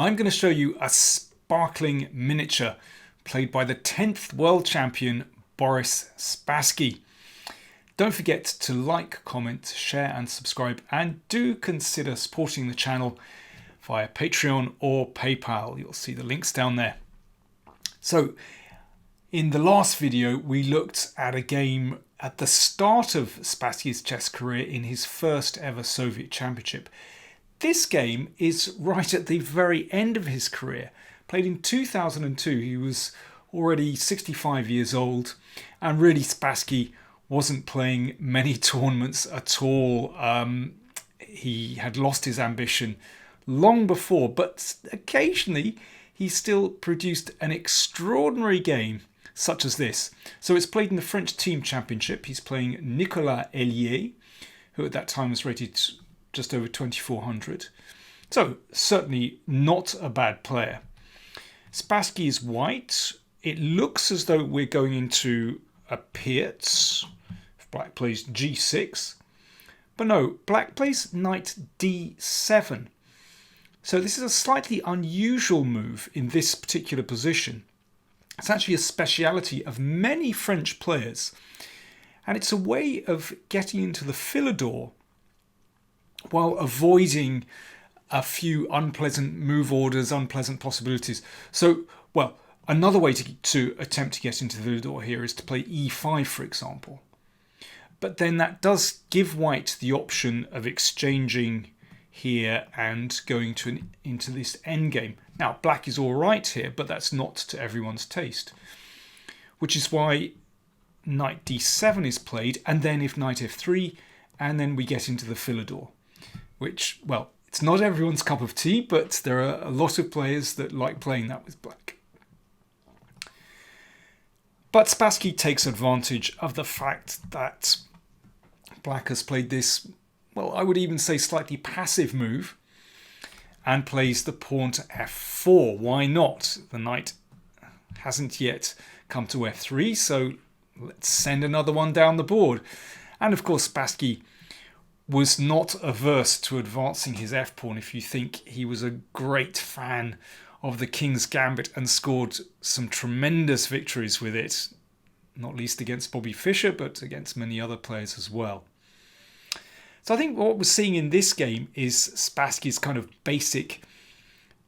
I'm going to show you a sparkling miniature played by the 10th world champion Boris Spassky. Don't forget to like, comment, share and subscribe, and do consider supporting the channel via Patreon or PayPal. You'll see the links down there. So in the last video we looked at a game at the start of Spassky's chess career in his first ever Soviet championship. This game is right at the very end of his career. Played in 2002, he was already 65 years old, and really Spassky wasn't playing many tournaments at all. He had lost his ambition long before, but occasionally he still produced an extraordinary game such as this. So it's played in the French team championship. He's playing Nicolas Eliet, who at that time was rated just over 2400. So certainly not a bad player. Spassky is white. It looks as though we're going into a Piet. Black plays g6. But no, black plays knight d7. So this is a slightly unusual move in this particular position. It's actually a speciality of many French players. And it's a way of getting into the Philidor while avoiding a few unpleasant move orders, unpleasant possibilities. So, well, another way to attempt to get into the Philidor here is to play e5, for example. But then that does give white the option of exchanging here and going into this endgame. Now, black is all right here, but that's not to everyone's taste, which is why knight d7 is played, and then if knight f3, and then we get into the Philidor, which, well, it's not everyone's cup of tea, but there are a lot of players that like playing that with black. But Spassky takes advantage of the fact that black has played this, well, I would even say slightly passive move, and plays the pawn to f4. Why not? The knight hasn't yet come to f3, so let's send another one down the board. And of course, Spassky was not averse to advancing his f-pawn. If you think, he was a great fan of the King's Gambit and scored some tremendous victories with it, not least against Bobby Fischer, but against many other players as well. So I think what we're seeing in this game is Spassky's kind of basic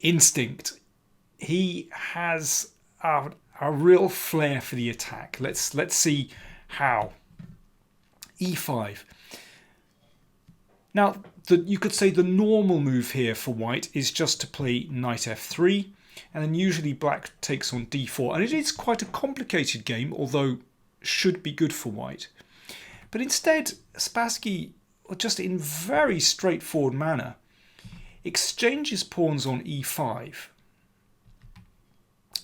instinct. He has a real flair for the attack. Let's see how. e5. Now, you could say the normal move here for white is just to play knight f3, and then usually black takes on d4. And it is quite a complicated game, although should be good for white. But instead, Spassky, just in very straightforward manner, exchanges pawns on e5,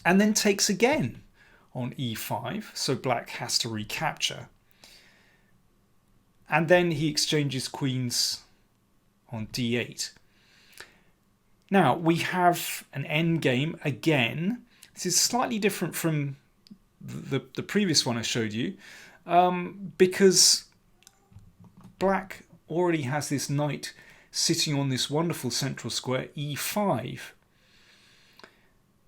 and then takes again on e5, so black has to recapture. And then he exchanges queens on d8. Now we have an endgame again. This is slightly different from the previous one I showed you, because black already has this knight sitting on this wonderful central square e5.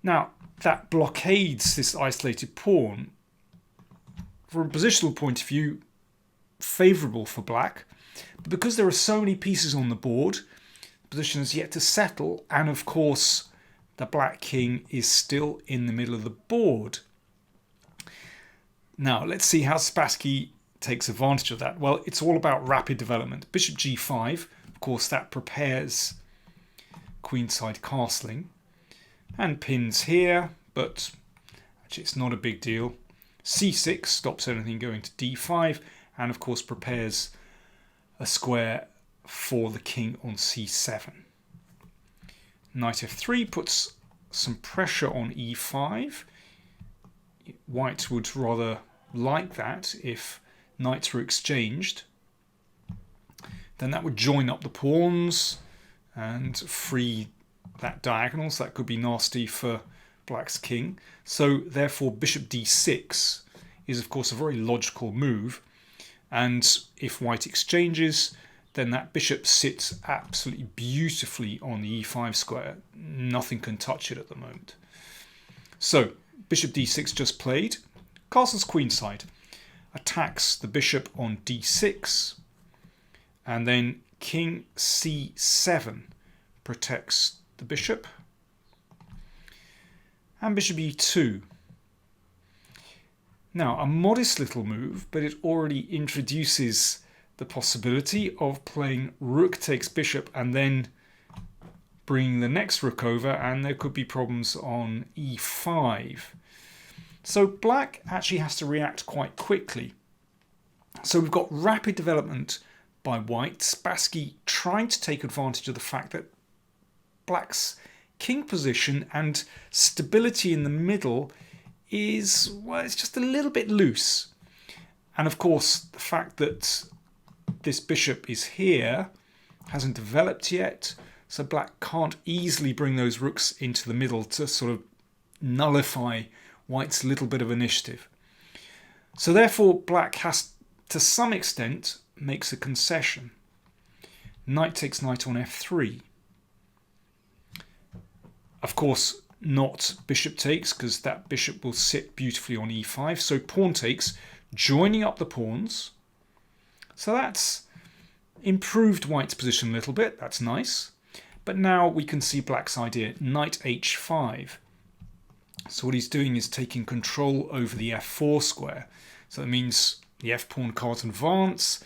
Now that blockades this isolated pawn. From a positional point of view, favourable for black, but because there are so many pieces on the board, the position is yet to settle, and of course the black king is still in the middle of the board. Now let's see how Spassky takes advantage of that. Well, it's all about rapid development. Bishop g5, of course, that prepares queenside castling, and pins here, but actually it's not a big deal. c6 stops anything going to d5, and of course prepares a square for the king on c7. Knight f3 puts some pressure on e5. White would rather like that if knights were exchanged. Then that would join up the pawns and free that diagonal, so that could be nasty for black's king. So therefore bishop d6 is of course a very logical move, and if white exchanges, then that bishop sits absolutely beautifully on the e5 square. Nothing can touch it at the moment. So bishop d6 just played. Castle's queenside attacks the bishop on d6, and then king c7 protects the bishop, and bishop e2. Now, a modest little move, but it already introduces the possibility of playing rook takes bishop and then bringing the next rook over, and there could be problems on e5. So black actually has to react quite quickly. So we've got rapid development by white. Spassky trying to take advantage of the fact that black's king position and stability in the middle is, well, it's just a little bit loose. And of course, the fact that this bishop is here hasn't developed yet, so black can't easily bring those rooks into the middle to sort of nullify white's little bit of initiative. So therefore, black has, to some extent, makes a concession. Knight takes knight on f3. Of course, not bishop takes, because that bishop will sit beautifully on e5. So pawn takes, joining up the pawns. So that's improved white's position a little bit. That's nice. But now we can see black's idea, knight h5. So what he's doing is taking control over the f4 square. So that means the f-pawn can't advance.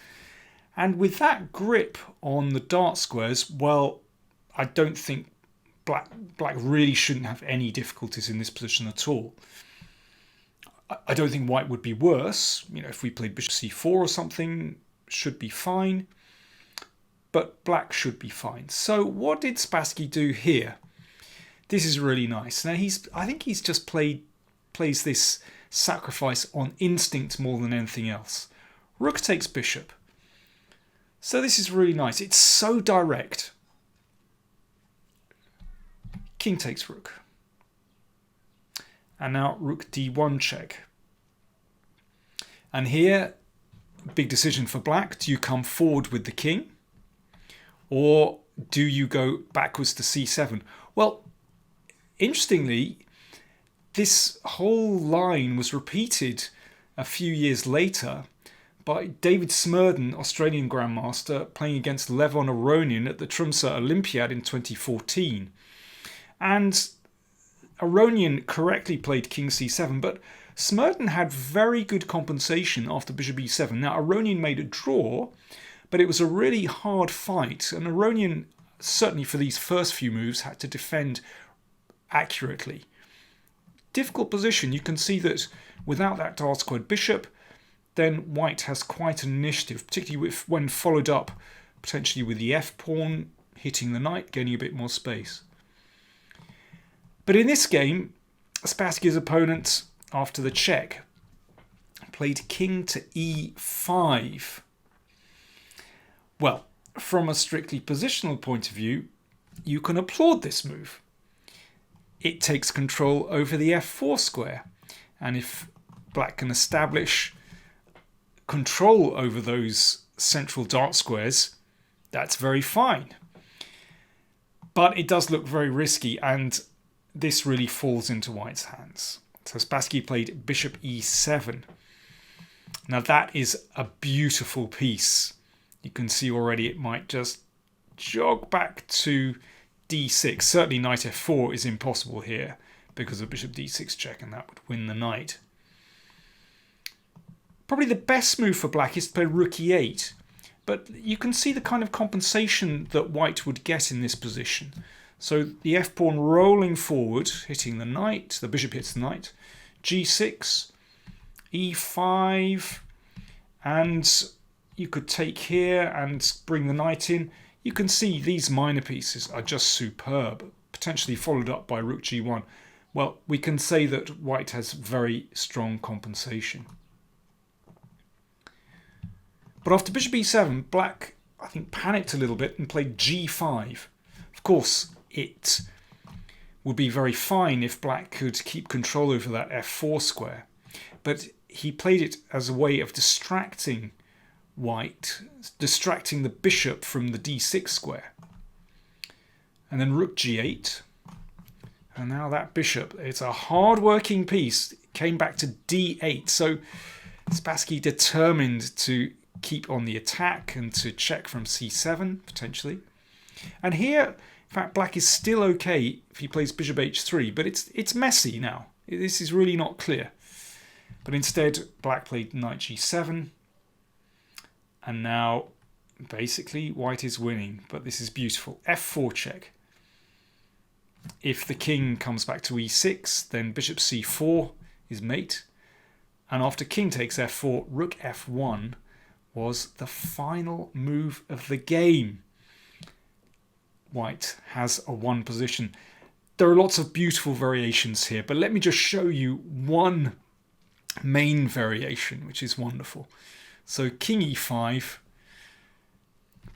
And with that grip on the dart squares, well, I don't think Black really shouldn't have any difficulties in this position at all. I don't think white would be worse. You know, if we played bishop c4 or something, should be fine. But black should be fine. So what did Spassky do here? This is really nice. Now I think he's just plays this sacrifice on instinct more than anything else. Rook takes bishop. So this is really nice. It's so direct. King takes rook. And now rook d1 check. And here, big decision for black. Do you come forward with the king? Or do you go backwards to c7? Well, interestingly, this whole line was repeated a few years later by David Smerdon, Australian Grandmaster, playing against Levon Aronian at the Tromsø Olympiad in 2014. And Aronian correctly played king c7, but Smerdon had very good compensation after bishop e7. Now, Aronian made a draw, but it was a really hard fight, and Aronian, certainly for these first few moves, had to defend accurately. Difficult position. You can see that without that dark squared bishop, then white has quite an initiative, particularly when followed up potentially with the f-pawn, hitting the knight, gaining a bit more space. But in this game, Spassky's opponent, after the check, played king to e5. Well, from a strictly positional point of view, you can applaud this move. It takes control over the f4 square. And if black can establish control over those central dark squares, that's very fine. But it does look very risky, and this really falls into white's hands. So Spassky played bishop e7. Now that is a beautiful piece. You can see already it might just jog back to d6. Certainly knight f4 is impossible here because of bishop d6 check, and that would win the knight. Probably the best move for black is to play rook e8, but you can see the kind of compensation that white would get in this position. So the f-pawn rolling forward, hitting the knight, the bishop hits the knight, g6, e5, and you could take here and bring the knight in. You can see these minor pieces are just superb, potentially followed up by rook g1. Well, we can say that white has very strong compensation. But after bishop e7, black, I think, panicked a little bit and played g5. Of course, it would be very fine if black could keep control over that f4 square. But he played it as a way of distracting white, distracting the bishop from the d6 square. And then rook g8. And now that bishop, it's a hard-working piece, came back to d8. So Spassky determined to keep on the attack and to check from c7, potentially. And here, in fact, black is still okay if he plays bishop h3, but it's messy now. This is really not clear. But instead, black played knight g7. And now, basically, white is winning. But this is beautiful. f4 check. If the king comes back to e6, then bishop c4 is mate. And after king takes f4, rook f1 was the final move of the game. White has a 1 position. There are lots of beautiful variations here, but let me just show you one main variation, which is wonderful. So king e5,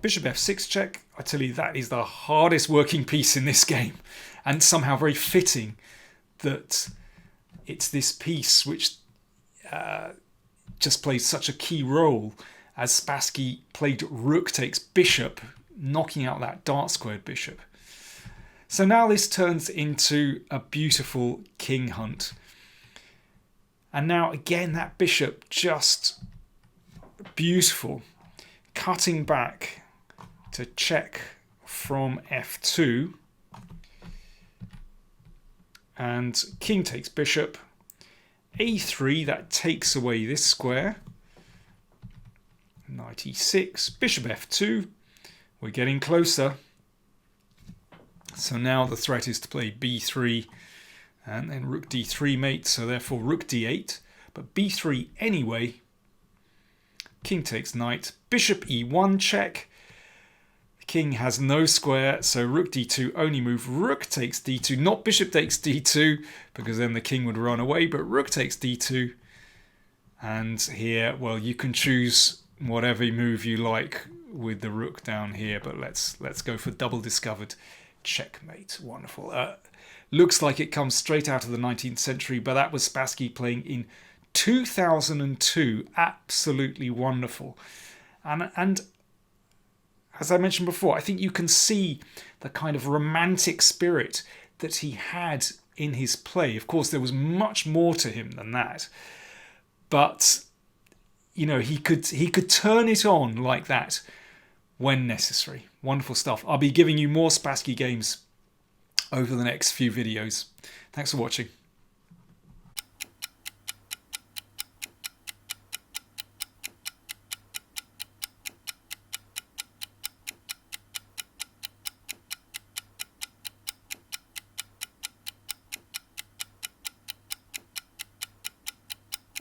bishop f6 check. I tell you, that is the hardest working piece in this game, and somehow very fitting that it's this piece which just plays such a key role, as Spassky played rook takes bishop, knocking out that dart squared bishop. So now this turns into a beautiful king hunt. And now again, that bishop just beautiful, cutting back to check from f2. And king takes bishop. a3, that takes away this square. Knight e6, bishop f2. We're getting closer. So now the threat is to play b3 and then rook d3 mate, so therefore rook d8, but b3 anyway. King takes knight, bishop e1 check. The king has no square, so rook d2 only move. Rook takes d2, not bishop takes d2, because then the king would run away, but rook takes d2. And here, well, you can choose whatever move you like with the rook down here, but let's go for double discovered checkmate. Wonderful. Looks like it comes straight out of the 19th century, but that was Spassky playing in 2002. Absolutely wonderful. And as I mentioned before, I think you can see the kind of romantic spirit that he had in his play. Of course, there was much more to him than that, but you know, he could turn it on like that when necessary. Wonderful stuff. I'll be giving you more Spassky games over the next few videos. Thanks for watching.